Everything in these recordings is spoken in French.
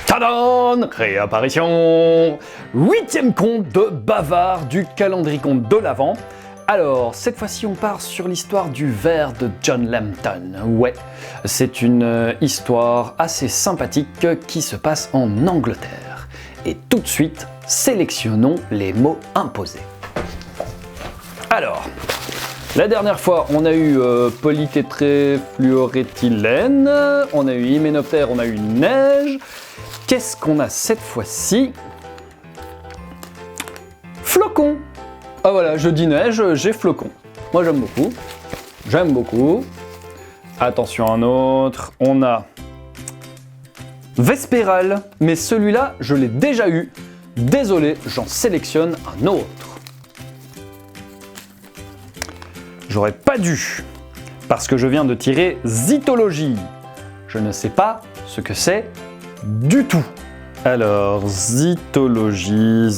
Tadam! Réapparition! 8e conte de Bavard du calendrier conte de l'Avent. Alors, cette fois-ci, on part sur l'histoire du ver de John Lambton. Ouais, c'est une histoire assez sympathique qui se passe en Angleterre. Et tout de suite, sélectionnons les mots imposés. Alors, la dernière fois, on a eu polytétréfluoréthylène, on a eu hyménoptère, on a eu neige. Qu'est-ce qu'on a cette fois-ci? Flocon. Ah voilà, je dis neige, j'ai flocon. Moi j'aime beaucoup. J'aime beaucoup. Attention, un autre. On a Vespéral, mais celui-là, je l'ai déjà eu. Désolé, j'en sélectionne un autre. J'aurais pas dû, parce que je viens de tirer zytologie. Je ne sais pas ce que c'est du tout. Alors, zytologie.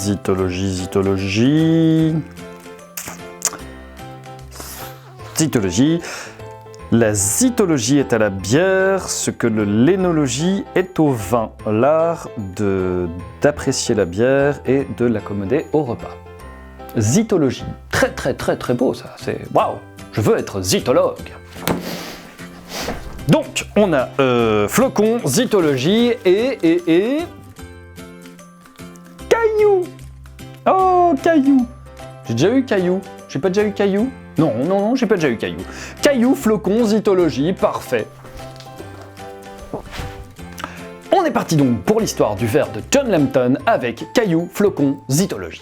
La zytologie est à la bière, ce que l'énologie est au vin. L'art d'apprécier la bière et de l'accommoder au repas. Zytologie. Très beau ça. C'est waouh. Je veux être zytologue. Donc, on a flocon, zytologie et caillou. Oh, caillou. J'ai déjà eu caillou. J'ai pas déjà eu caillou? Non, j'ai pas déjà eu caillou. Caillou, flocon, zytologie, parfait. On est parti donc pour l'histoire du ver de John Lambton avec caillou, flocon, zytologie.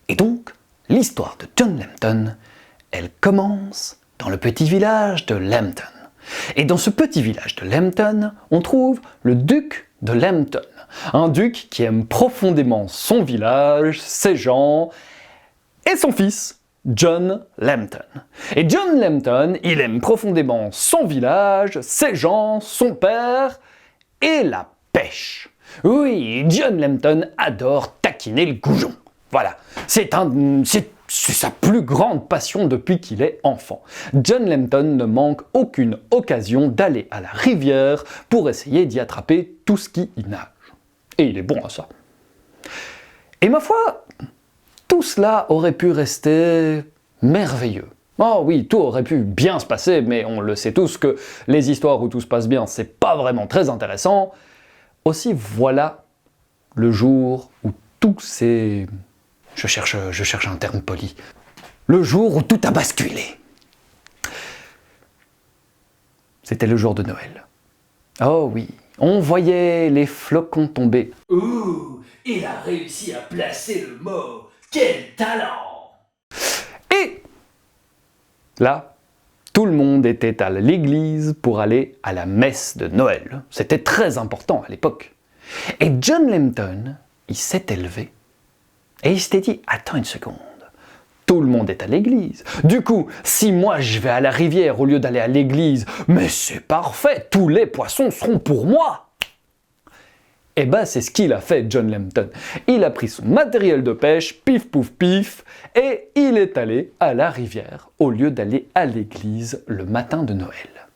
Et donc, l'histoire de John Lambton, elle commence dans le petit village de Lambton. Et dans ce petit village de Lambton, on trouve le duc de Lambton. Un duc qui aime profondément son village, ses gens et son fils, John Lambton. Et John Lambton, il aime profondément son village, ses gens, son père et la pêche. Oui, John Lambton adore taquiner le goujon. Voilà, c'est sa plus grande passion depuis qu'il est enfant. John Lambton ne manque aucune occasion d'aller à la rivière pour essayer d'y attraper tout ce qui y nage. Et il est bon à ça. Et ma foi, tout cela aurait pu rester merveilleux. Oh oui, tout aurait pu bien se passer, mais on le sait tous que les histoires où tout se passe bien, c'est pas vraiment très intéressant. Aussi, voilà le jour où tout s'est... Je cherche un terme poli. Le jour où tout a basculé. C'était le jour de Noël. Oh oui, on voyait les flocons tomber. Ouh, il a réussi à placer le mot. Quel talent! Et là, tout le monde était à l'église pour aller à la messe de Noël. C'était très important à l'époque. Et John Lambton, il s'est élevé. Et il s'était dit, attends une seconde, tout le monde est à l'église. Du coup, si moi je vais à la rivière au lieu d'aller à l'église, mais c'est parfait, tous les poissons seront pour moi. Et ben c'est ce qu'il a fait, John Lambton. Il a pris son matériel de pêche, pif pouf pif, et il est allé à la rivière au lieu d'aller à l'église le matin de Noël.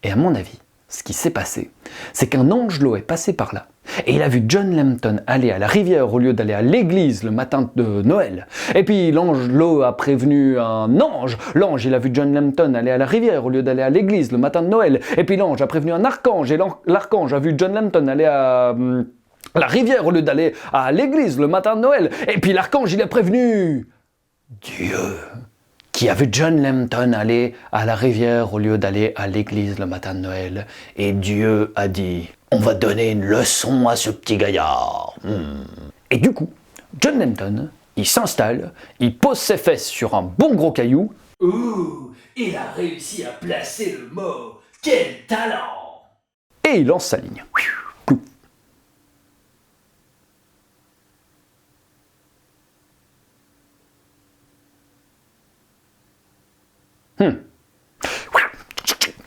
Et à mon avis, ce qui s'est passé, c'est qu'un angelot est passé par là. Et il a vu John Lambton aller à la rivière au lieu d'aller à l'église le matin de Noël. Et puis l'angelot a prévenu un ange. L'ange, il a vu John Lambton aller à la rivière au lieu d'aller à l'église le matin de Noël. Et puis l'ange a prévenu un archange. Et l'archange a vu John Lambton aller à la rivière au lieu d'aller à l'église le matin de Noël. Et puis l'archange, il a prévenu Dieu, qui a vu John Lambton aller à la rivière au lieu d'aller à l'église le matin de Noël. Et Dieu a dit... On va donner une leçon à ce petit gaillard. Et du coup, John Lambton, il s'installe, il pose ses fesses sur un bon gros caillou. Ouh, il a réussi à placer le mot. Quel talent! Et il lance sa ligne. Clou.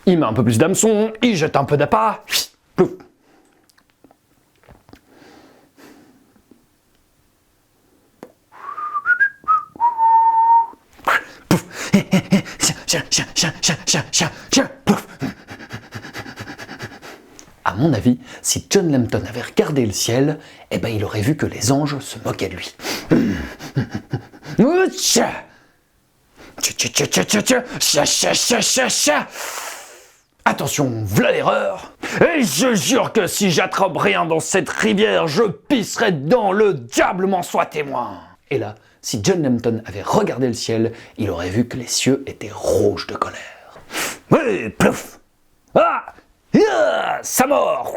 Il met un peu plus d'hameçon, il jette un peu d'appât. Plouf. Chien. À mon avis, si John Lambton avait regardé le ciel, eh ben il aurait vu que les anges se moquaient de lui. Attention, v'là l'erreur. Et je jure que si j'attrape rien dans cette rivière, je pisserai dedans, le diable m'en soit témoin. Et là, si John Lambton avait regardé le ciel, il aurait vu que les cieux étaient rouges de colère. Oui, plouf. Ah, ça mord.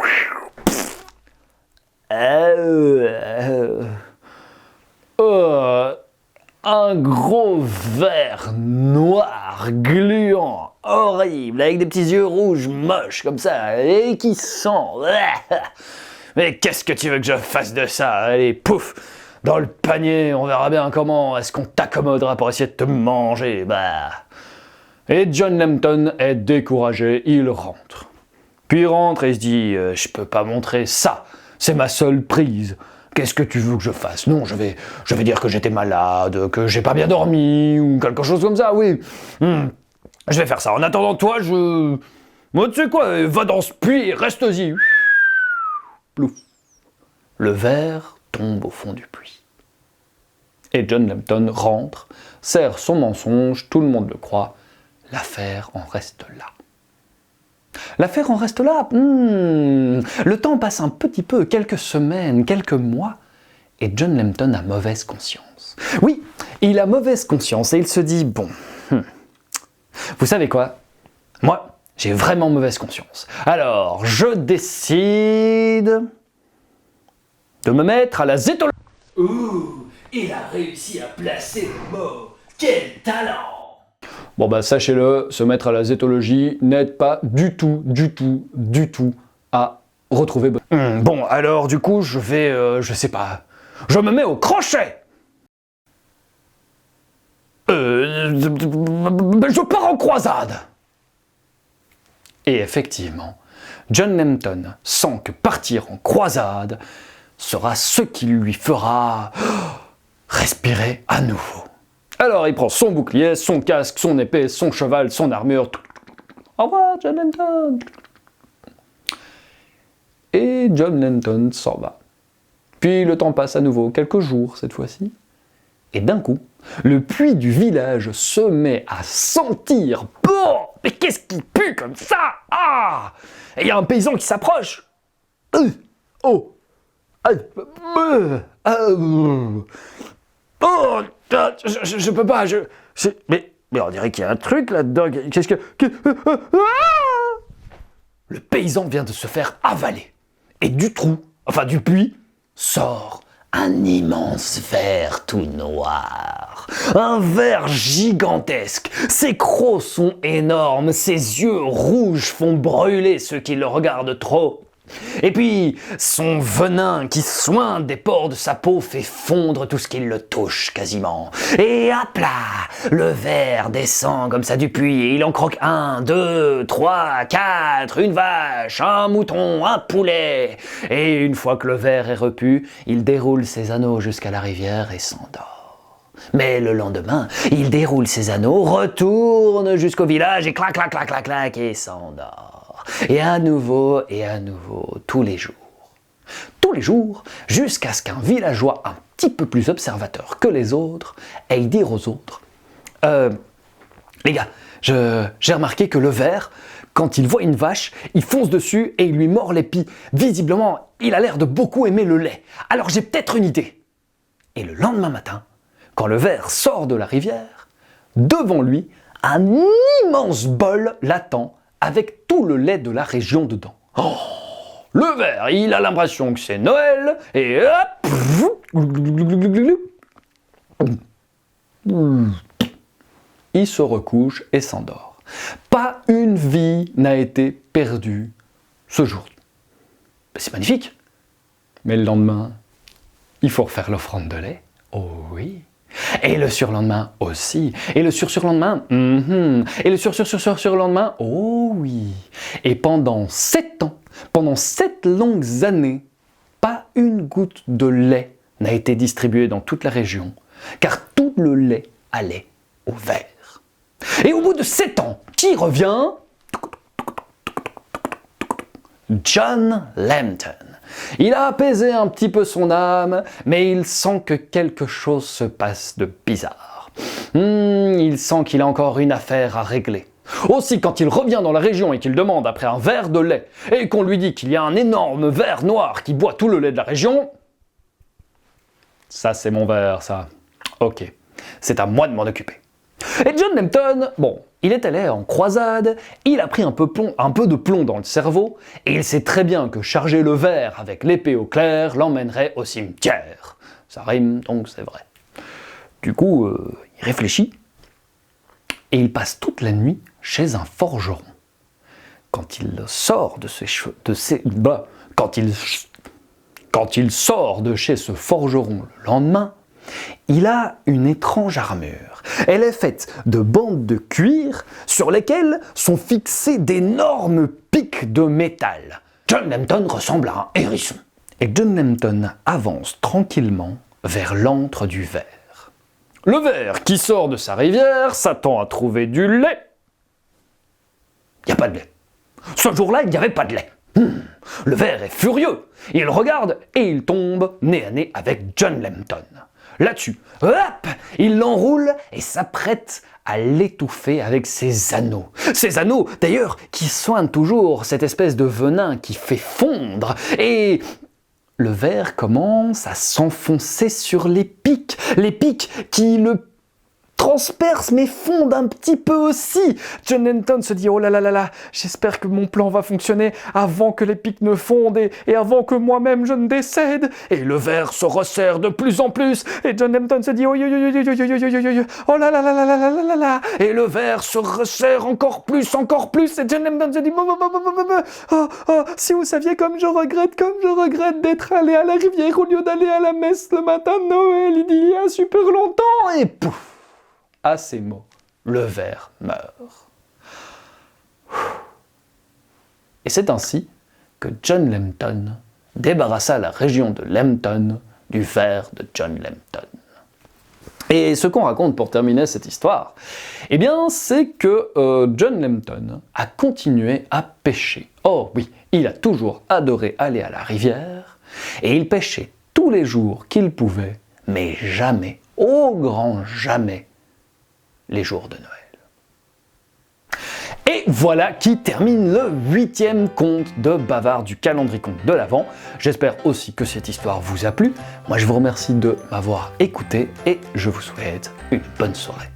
Un gros ver noir, gluant, horrible, avec des petits yeux rouges moches comme ça, et qui sent. Mais qu'est-ce que tu veux que je fasse de ça? Allez, pouf, dans le panier, on verra bien comment est-ce qu'on t'accommodera pour essayer de te manger. Bah. Et John Lambton est découragé, il rentre. Puis il rentre et il se dit je peux pas montrer ça, c'est ma seule prise. Qu'est-ce que tu veux que je fasse? Non, je vais dire que j'étais malade, que j'ai pas bien dormi, ou quelque chose comme ça, oui. Je vais faire ça. En attendant, toi, moi, tu sais quoi, va dans ce puits et reste-y. Plouf. Le ver tombe au fond du puits. Et John Lambton rentre, serre son mensonge, tout le monde le croit. L'affaire en reste là. L'affaire en reste là. Le temps passe un petit peu, quelques semaines, quelques mois, et John Lambton a mauvaise conscience. Oui, il a mauvaise conscience et il se dit, bon, vous savez quoi? Moi, j'ai vraiment mauvaise conscience. Alors, je décide de me mettre à la zétologie. Ouh, il a réussi à placer le mot. Quel talent! Bon bah sachez-le, se mettre à la zétologie n'aide pas du tout à retrouver... Bon alors du coup je vais, je sais pas, je me mets au crochet. Je pars en croisade. Et effectivement, John Lambton sent que partir en croisade sera ce qui lui fera respirer à nouveau. Alors il prend son bouclier, son casque, son épée, son cheval, son armure. Au revoir John Lambton. Et John Lambton s'en va. Puis le temps passe à nouveau, quelques jours cette fois-ci. Et d'un coup, le puits du village se met à sentir. Oh, mais qu'est-ce qui pue comme ça? Ah! Et il y a un paysan qui s'approche. Oh! Oh, je peux pas, mais on dirait qu'il y a un truc là-dedans. Qu'est-ce que... Le paysan vient de se faire avaler. Et du trou, enfin du puits, sort un immense ver tout noir. Un ver gigantesque. Ses crocs sont énormes, ses yeux rouges font brûler ceux qui le regardent trop. Et puis, son venin qui soigne des pores de sa peau fait fondre tout ce qui le touche quasiment. Et hop là, le ver descend comme ça du puits et il en croque 1, 2, 3, 4, une vache, un mouton, un poulet. Et une fois que le ver est repu, il déroule ses anneaux jusqu'à la rivière et s'endort. Mais le lendemain, il déroule ses anneaux, retourne jusqu'au village et clac, clac, clac, clac, clac, et s'endort. Et à nouveau, tous les jours. Tous les jours, jusqu'à ce qu'un villageois un petit peu plus observateur que les autres aille dire aux autres les gars, j'ai remarqué que le ver, quand il voit une vache, il fonce dessus et il lui mord l'épi. Visiblement, il a l'air de beaucoup aimer le lait. Alors j'ai peut-être une idée. Et le lendemain matin, quand le ver sort de la rivière, devant lui, un immense bol l'attend avec tout le lait de la région dedans. Oh, le ver, il a l'impression que c'est Noël, et hop, il se recouche et s'endort. Pas une vie n'a été perdue ce jour. C'est magnifique. Mais le lendemain, il faut refaire l'offrande de lait. Oh oui. Et le surlendemain aussi. Et le surlendemain, et le surlendemain, oh oui. Et pendant 7 ans, pendant 7 longues années, pas une goutte de lait n'a été distribuée dans toute la région, car tout le lait allait au ver. Et au bout de 7 ans, qui revient? John Lambton. Il a apaisé un petit peu son âme, mais il sent que quelque chose se passe de bizarre. Il sent qu'il a encore une affaire à régler. Aussi, quand il revient dans la région et qu'il demande après un verre de lait, et qu'on lui dit qu'il y a un énorme ver noir qui boit tout le lait de la région, ça c'est mon verre, ça. Ok, c'est à moi de m'en occuper. Et John Lambton, bon, il est allé en croisade, il a pris un peu de plomb dans le cerveau, et il sait très bien que charger le verre avec l'épée au clair l'emmènerait au cimetière. Ça rime, donc c'est vrai. Du coup, il réfléchit, et il passe toute la nuit chez un forgeron. Quand il sort quand il sort de chez ce forgeron le lendemain, il a une étrange armure. Elle est faite de bandes de cuir sur lesquelles sont fixés d'énormes pics de métal. John Lambton ressemble à un hérisson. Et John Lambton avance tranquillement vers l'antre du ver. Le ver qui sort de sa rivière s'attend à trouver du lait. Il n'y a pas de lait. Ce jour-là, il n'y avait pas de lait. Le ver est furieux. Il regarde et il tombe nez à nez avec John Lambton. Là-dessus, hop, il l'enroule et s'apprête à l'étouffer avec ses anneaux. Ces anneaux, d'ailleurs, qui soignent toujours cette espèce de venin qui fait fondre. Et le ver commence à s'enfoncer sur les pics qui le transpercent mais fondent un petit peu aussi. John Lambton se dit « Oh là là là là, j'espère que mon plan va fonctionner avant que les pics ne fondent et avant que moi-même je ne décède. » Et le ver se resserre de plus en plus et John Lambton se dit « Oh là là là là là là là là » et le ver se resserre encore plus et John Lambton se dit « Oh, si vous saviez comme je regrette d'être allé à la rivière au lieu d'aller à la messe le matin de Noël il y a super longtemps. » Et pouf! À ces mots, le ver meurt. Et c'est ainsi que John Lambton débarrassa la région de Lambton du ver de John Lambton. Et ce qu'on raconte pour terminer cette histoire, eh bien, c'est que John Lambton a continué à pêcher. Oh oui, il a toujours adoré aller à la rivière, et il pêchait tous les jours qu'il pouvait, mais jamais, au grand jamais, les jours de Noël. Et voilà qui termine le 8e conte de Bavard du calendrier conte de l'Avent. J'espère aussi que cette histoire vous a plu. Moi je vous remercie de m'avoir écouté et je vous souhaite une bonne soirée.